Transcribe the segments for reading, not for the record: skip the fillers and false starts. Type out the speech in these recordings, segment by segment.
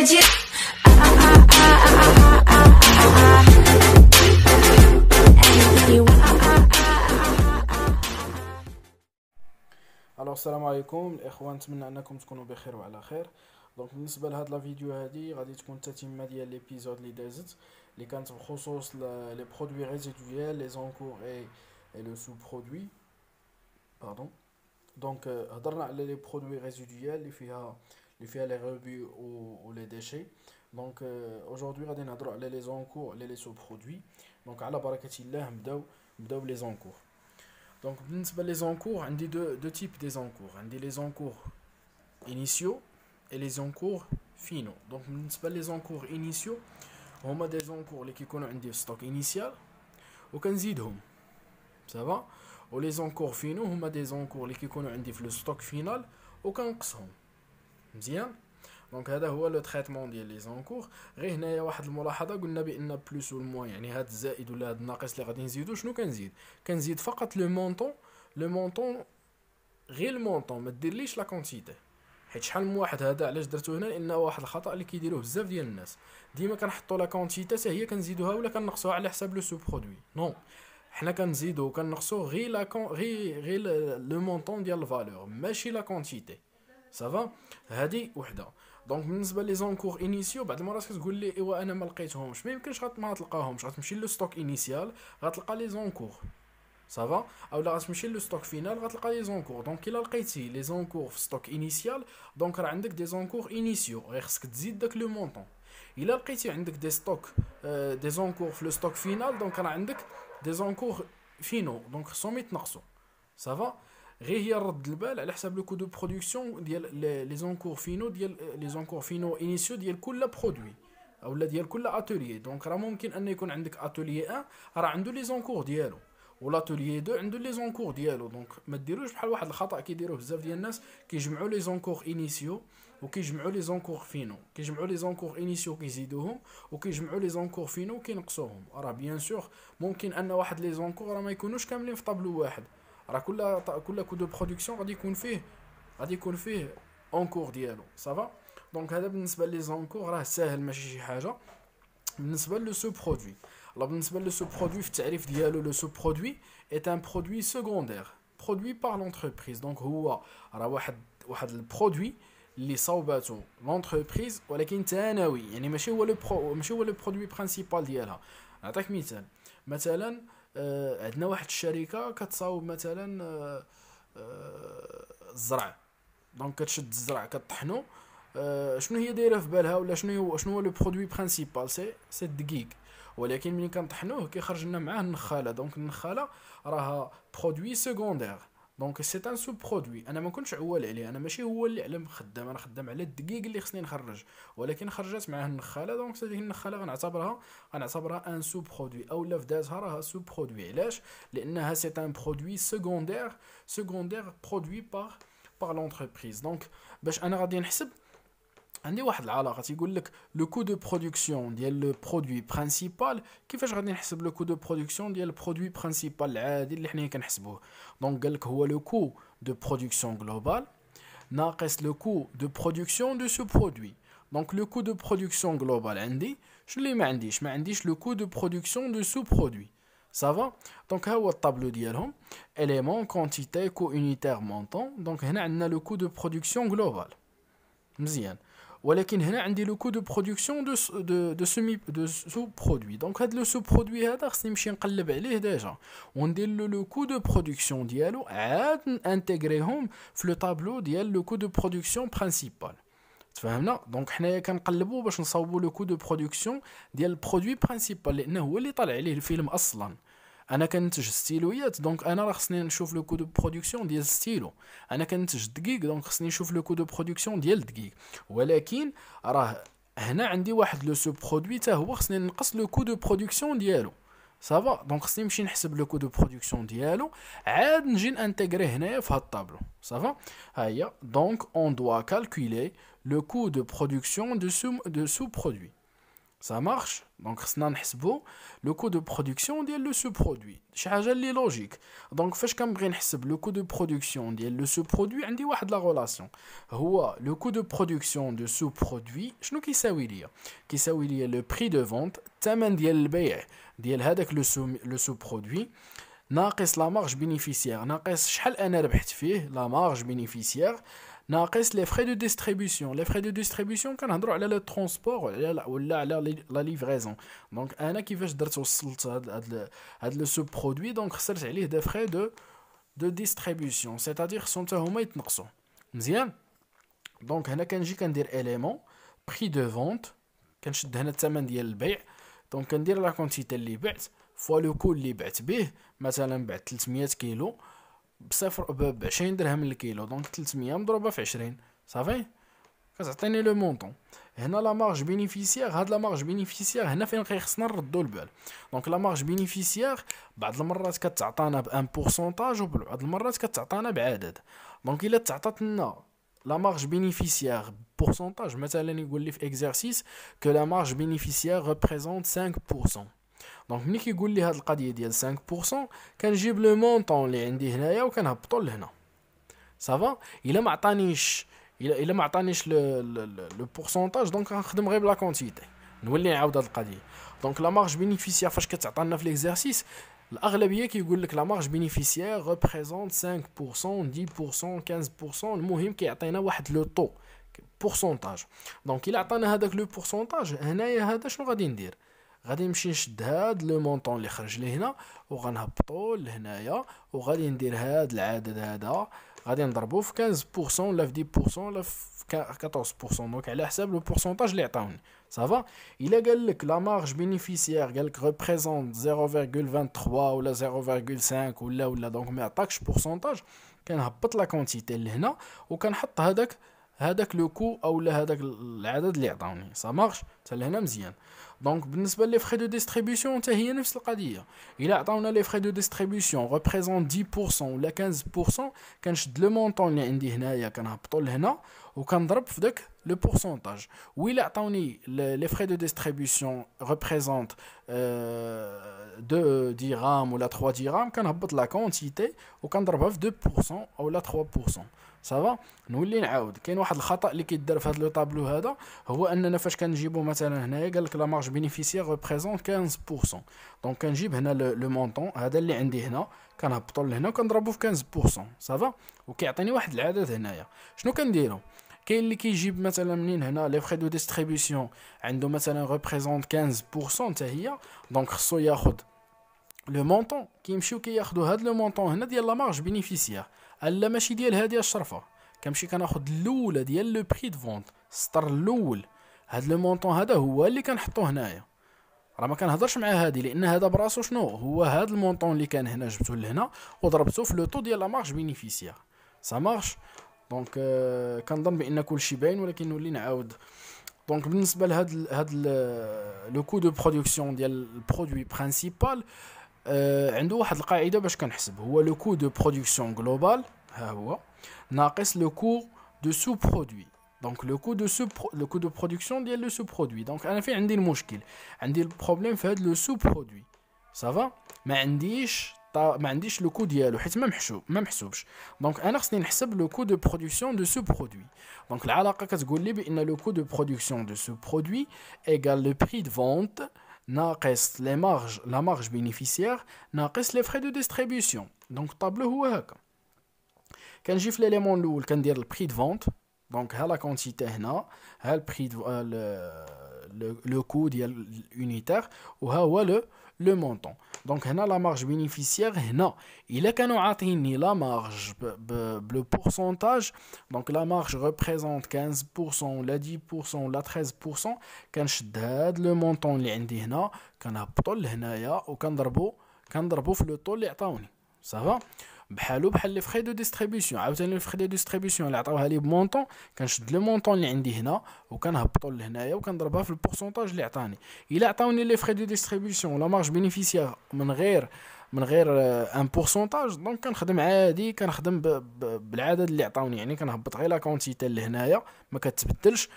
legit. الو السلام عليكم الاخوان، نتمنى انكم تكونوا بخير وعلى خير. دونك بالنسبه لهاد لا فيديو هادي غادي تكون تتمه ديال ليبيزود اللي دازت اللي كانت بخصوص لي برودوي ريزيدويال لي زونكور اي لو سو برودوي باردون. دونك هضرنا على لي برودوي ريزيدويال اللي فيها لي ريبي و لي ديشي. دونك اaujourd'hui غادي نهضروا على لي زونكور لي سو برودوي. دونك على بركه الله نبداو لي زونكور. Donc, بالنسبة les encours, عندي deux types des encours. عندي les encours initiaux et les encours finaux. Donc, بالنسبة les encours initiaux, هما des encours اللي كيكونوا عندي في stock initial وكنزيدهم. Ça va? و les encours finaux هما des encours اللي كيكونوا عندي في le stock final وكنقصهم. مزيان؟ دونك هذا هو لو تريتمون ديال لي زونكور. غير هنايا واحد الملاحظه، قلنا بان بلوس والموان يعني هاد الزائد ولا هاد الناقص اللي غادي نزيدو شنو كنزيد فقط لو مونطون غير المونطون، ما ديرليش لا كونتيتي. حيت شحال من واحد هذا علاش درتو هنا، لانه واحد الخطا اللي كيديروه بزاف ديال الناس، ديما كنحطوا لا كونتيتي حتى هي كنزيدوها ولا كنقصوها على حساب لو سو برودوي. نو، حنا كنزيدو وكنقصو غير لو مونطون ديال الفالور، ماشي لا كونتيتي. صافا، هذه وحده. دونك بالنسبه لي زونكور انيسيو، بعض المرات كتقول لي ايوا انا ما لقيتهمش، ما يمكنش ما تلقاهمش. غتمشي لو ستوك انيسيال غتلقى لي زونكور، صافا، اولا غتمشي لو ستوك فينال غتلقى لي زونكور. دونك الا لقيتي لي زونكور في ستوك انيسيال، دونك راه عندك دي زونكور انيسيو، غير خصك تزيد داك لو مونطون. الا لقيتي عندك دي ستوك دي زونكور في لو ستوك فينال، دونك راه عندك دي زونكور فينو، دونك خصهم يتنقصوا. صافا، غير هي رد البال على حساب لو كو دو برودكسيون ديال لي زونكور فينو ديال لي زونكور فينو انيسيو ديال كل برودوي اولا ديال كل اتوليي. دونك راه ممكن ان يكون عندك اتوليي 1 راه عنده لي زونكور ديالو، والاتوليي 2 عنده لي زونكور ديالو. دونك ما ديروش بحال واحد الخطا كيديروه بزاف ديال الناس، كيجمعوا لي زونكور انيسيو وكيجمعوا لي زونكور فينو، كيجمعوا لي زونكور انيسيو كيزيدوهم وكيجمعوا لي زونكور فينو كينقصوهم. راه بيان سور ممكن ان واحد لي زونكور راه ما يكونوش كاملين في طابلو واحد، راه كل كو دو برودكسيون غادي يكون فيه اونكور ديالو. صافا، دونك هذا بالنسبه لي زونكور راه ساهل ماشي شي حاجه. بالنسبه لو سو برودوي، الله بالنسبه لو سو برودوي في التعريف ديالو، لو سو برودوي est un produit secondaire produit par l'entreprise. دونك هو راه واحد البرودوي اللي صوباتو لونتربريز ولكن ثانوي، يعني ماشي هو لو برودوي برينسيبال ديالها. نعطيك مثلا عندنا واحد الشركه كتصاوب مثلا الزرع. دونك كتشد الزرع كطحنو، شنو هي دايره في بالها ولا شنو هو لو برودوي برينسيبال؟ سي الدقيق، ولكن ملي كنطحنوه كيخرج لنا معاه النخاله. دونك النخاله راها برودوي سيكوندير، دونك سي ان سو برودوي. انا ما كنتش عوال عليه، انا ماشي هو اللي علم خدام، انا خدام على الدقيق اللي خصني نخرج، ولكن خرجت معاه النخاله. دونك هذيك النخاله غنعتبرها ان سو برودوي، او لا فدازها راها سو برودوي. علاش؟ لانها سي ان برودوي سيكوندير برودوي بار لونتربريز. دونك باش انا غادي نحسب، عندي واحد العلاقه تيقول لك لو كو دو برودكسيون ديال لو برودوي برينسيبال. كيفاش غادي نحسب لو كو دو برودكسيون ديال البرودوي برينسيبال العادي اللي حنا كنحسبوه؟ دونك قال لك هو لو كو دو برودكسيون جلوبال ناقص لو كو دو برودكسيون دو سو برودوي. دونك لو كو دو برودكسيون جلوبال عندي شنو اللي ما عنديش لو كو دو برودكسيون دو سو برودوي. صافا، دونك ها هو الطابلو ديالهم، اليمون كونتيتي كو يونيتير مونطون. دونك هنا عندنا لو كو دو برودكسيون جلوبال، مزيان، ولكن هنا عندي لو كو دو برودكسيون دو سو برودوي. دونك هاد لو سو برودوي هذا خصني نمشي نقلب عليه ديجا وندير لو كو دو برودكسيون ديالو، عاد انتغريهم في لو طابلو ديال لو كو دو برودكسيون برينسيبال. تفهمنا؟ دونك حنايا كنقلبوا باش نصاوبوا لو كو دو برودكسيون ديال البرودوي برينسيبال، لانه هو اللي طالع عليه الفيلم اصلا. انا كنتج ستيلويات، دونك انا راه خصني نشوف لو كو دو برودكسيون ديال ستيلو. انا كنتج دقيق، دونك خصني نشوف لو كو دو برودكسيون ديال دقيق. ولكن راه هنا عندي واحد لو سو برودوي حتى هو خصني نقص لو كو دو برودكسيون ديالو. صافا، دونك خصني نمشي نحسب لو كو دو برودكسيون ديالو، عاد نجي نانتغريه هنايا في هاد الطابلو. صافا، ها هي. دونك اون دوا كالكولي لو كو دو برودكسيون دو سو برودوي. Ça marche. Donc خصنا نحسبوا le coût de production ديال le sous-produit. شي حاجه اللي لوجيك. Donc فاش كنبغي نحسب le coût de production ديال le sous-produit عندي واحد لا relation. هو le coût de production de sous-produit شنو كيساوي ليا؟ كيساوي ليا le prix de vente الثمن ديال البيع ديال هذاك le sous-produit ناقص لا مارج بينيفيسيير، ناقص شحال انا ربحت فيه لا مارج بينيفيسيير، ناقص لي فري دو ديستريبيسيون. لي فري دو ديستريبيسيون كنهضروا على لو ترونسبور ولا على لا ليفريزون. دونك انا كيفاش درت وصلت هاد لو سو برودوي، دونك خسرت عليه دي فري دو ديستريبيسيون، سيتادير خصهم حتى هما يتنقصوا. مزيان. دونك هنا كنجي كندير اليمون بري دو فونت، كنشد هنا الثمن ديال البيع، دونك كندير لا كونتيتي اللي بعت فوا لو كول اللي بعت به. مثلا بعت 300 كيلو ب 20 درهم للكيلو، دونك 300 مضروبه في 20 صافي كتعطيني لو مونطون. هنا لا مارج بينيفيسيير، هاد لا مارج بينيفيسيير هنا فين خصنا نردو البال. دونك لا مارج بينيفيسيير بعض المرات كتعطانا بان بورسونتاج وبعض المرات كتعطانا بعدد. دونك الا تعطات لنا لا مارج بينيفيسيير بورسونتاج، مثلا يقول لي في اكزرسيس كو لا مارج بينيفيسيير ريبريزونت 5%. دونك ملي كيقول لي هاد القضيه ديال 5% كنجيب لو مونطون اللي عندي هنايا وكنهبطو لهنا صافا. الا ما عطانيش لو بورسونتاج دونك غنخدم غير بلا كونتيتي، نولي نعاود هاد القضيه. دونك لا مارج بينيفيسيير فاش كتعطينا في ليكزارسيس الاغلبيه كيقول لك لا مارج بينيفيسيير ريبريزونت 5% 10% 15%، المهم كيعطينا واحد لو طو بورسونتاج. دونك الا عطانا هذاك لو بورسونتاج هنايا، هذا شنو غادي ندير؟ غادي نمشي نشد هاد لو مونطون اللي خرج لي هنا وغنهبطو لهنايا، وغادي ندير هاد العدد هذا غادي نضربو في 15% ولا في 10% ولا في 14%، دونك على حساب لو بورسونتاج اللي عطاوني صافا. الا قال لك لا مارج بينيفيسيير قال لك ريبريزونت 0.23 ولا 0.5 ولا دونك ما عطاكش بورسونتاج، كنهبط لا كونتيتي لهنا وكنحط هذاك لو كو او هذاك العدد اللي عطاوني. سا مارش حتى لهنا مزيان. دونك بالنسبه لي فري دو ديستريبيسيون حتى هي نفس القضيه. الا عطاونا لي فري دو ديستريبيسيون ريبريزونت 10% ولا 15%، كنشد لو مونطون اللي عندي هنايا كنهبطو لهنا وكنضرب في داك لو بورسونتاج. وإلا عطاوني لي فري دو ديستريبيسيون ريبريزونت 2 درهم ولا 3 درهم، كنهبط لا كونتيتي وكنضربها في 2% اولا 3%. صافا. نولي نعاود كاين واحد الخطا اللي كيدار في هذا لو طابلو هذا، هو اننا فاش كنجيبو مثلا هنايا قال لك لا مارج بينيفيسيير ريبريزونت 15%، دونك كنجيب هنا لو مونطون هذا اللي عندي هنا كنهبطو لهنا وكنضربو في 15%. صافا. وكيعطيني واحد العدد هنايا. شنو كنديرو؟ كاين اللي كيجيب مثلا منين هنا لي فري دو ديستريبيسيون عنده مثلا ريبريزونت 15% حتى هي، دونك خصو ياخذ لو مونطون، كيمشيو كياخذوا هاد لو مونطون هنا ديال لا مارج بينيفيسيير، الا ماشي ديال هادي الشرفه. كنمشي كناخذ الاولى ديال لو بري دو فونت، السطر الاول، هاد لو مونطون هذا هو اللي كنحطو هنايا. راه ما كنهضرش مع هادي لان هذا براسو شنو هو هاد المونطون اللي كان هنا جبتو لهنا وضربتو في لو طو ديال لا مارج بينيفيسيير. سا مارش. دونك كنظن بان كلشي باين، ولكن نولي نعاود. دونك بالنسبه لهاد لو كو دو برودكسيون ديال البرودوي برينسيبال، عنده واحد القاعده باش كنحسب، هو لو كو دو برودكسيون جلوبال ها هو ناقص لو كو دو سو برودوي. دونك لو كو دو برودكسيون ديال لو سو برودوي. دونك انا فين عندي المشكل؟ عندي البروبليم في هاد لو سو برودوي. صافا. ما عنديش لو كو ديالو حيت ما محسوبش. دونك انا خصني نحسب لو كو دو برودكسيون دو سو برودوي. دونك العلاقه كتقول لي بان لو كو دو برودكسيون دو سو برودوي ايغال لو بري دو فونت ناقص لا مارج بينيفيسيير ناقص لي فري دو ديستريبيسيون. دونك الطابلو هو هكا. كنجي في ليليمون الاول كندير البري دو فونت، دونك ها لا كونتيتي هنا، ها البري لو كو ديال اليونيتير، وها هو لو مونطون. دونك هنا لا مارج بينيفيسيير هنا الا كانوا عاطيني لا مارج بلو بورسونتاج، دونك لا مارج ريبريزونت 15% ولا 10% ولا 13%، كنشد هاد لو مونطون اللي عندي هنا كنهبطو لهنايا وكنضربو في لو طول اللي عطاوني. صافا. بحال لي فري دو ديستريبيسيون، عاوتاني الفري دو ديستريبيسيون اللي عطاوها لي بمونطون، كنشد لو مونطون اللي عندي هنا وكنهبطو لهنايا وكنضربها في البورسونتاج اللي عطاني. الا عطاوني لي فري دو ديستريبيسيون لا مارج بينيفيسيير من غير ان بورسونتاج، دونك كنخدم عادي، كنخدم بالعدد اللي عطاوني، يعني كنهبط غير لا كونتيتي لهنايا ما كتبدلش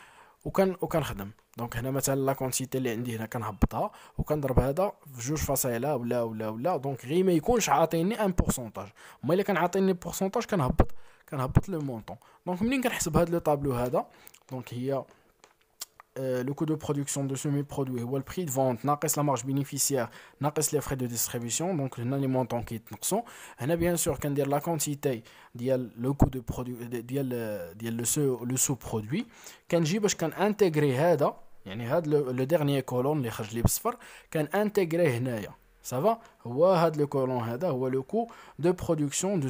وكنخدم. دونك هنا مثلا لا كونتيتي اللي عندي هنا كنهبطها وكنضرب هذا في جوج فاصله ولا دونك غير ما يكونش عاطيني ان بورسونتاج. اما الا كان عاطيني بورسونتاج كنهبط لو مونطون. دونك منين كنحسب هذا لو طابلو هذا، دونك هي le coût de production de semi-produit هو le prix de vente ناقص la marge bénéficiaire ناقص les frais de distribution. donc هنا les montants كيتنقصوا. هنا bien sûr كندير la quantité ديال le coût de produit ديال le sous-produit. كنجي باش كنانتيغري هذا، يعني هذا لو dernier colonne اللي خرج لي بصفر كنانتيغريه هنايا صافا. هو هذا لو كولون هذا هو le coût de production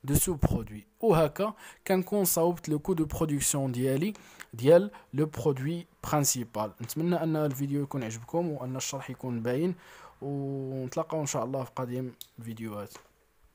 de sous-produit. وهكا كنكون صاوبت لو كو دو برودكسيون ديالي ديال لو برودوي برينسيبال. نتمنى ان الفيديو يكون عجبكم وان الشرح يكون باين، ونتلاقاو ان شاء الله في قادم الفيديوهات.